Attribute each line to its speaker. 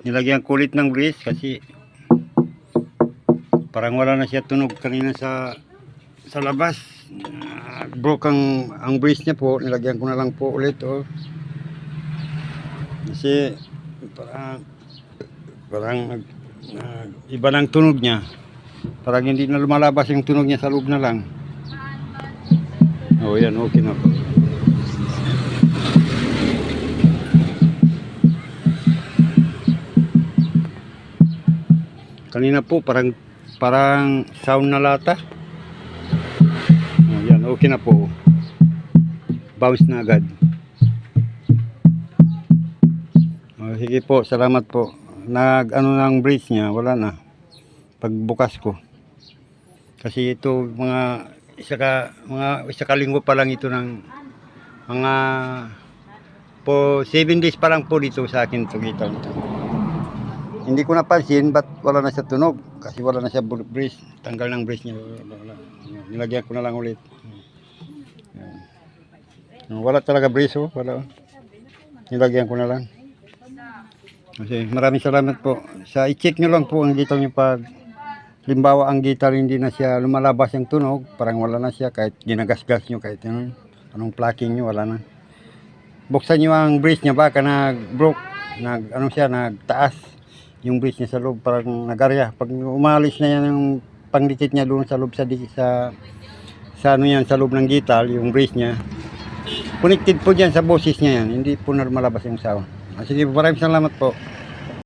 Speaker 1: nilagyan kulit ng brace kasi parang wala na siya tunog kanina sa labas. Broke ang brace niya po, nilagyan ko na lang po ulit kasi parang iba ng tunog niya, parang hindi na lumalabas yung tunog niya, sa loob na lang. Yan, okay na po. Kanina po parang sound na lata. Yan, okay na po. Bounce na agad. Sige po, salamat po. Ng brace niya, wala na pagbukas ko. Kasi ito mga isa linggo pa lang ito, ng mga po 7 days pa lang po dito sa akin ito. Hindi ko napansin ba't wala na siya tunog, kasi wala na siya brace. Tanggal ng brace niya, wala. Nilagyan ko na lang ulit. Wala talaga brace, wala. Nilagyan ko na lang. Kasi maraming salamat po. I-check nyo lang po ang gitar nyo pag limbawa ang gitar hindi na siya lumalabas yung tunog, parang wala na siya, kahit ginagasgas nyo, kahit anong plucking nyo, wala na. Buksan nyo ang brace niya, baka nag-broke, nagtaas yung brace niya sa loob, parang nagarya. Pag umalis na yan yung pangdikit niya doon sa loob, sa loob ng gitar, yung brace niya, connected po dyan sa boses niya yan, hindi po na lumalabas yung sound. Sige, maraming salamat po.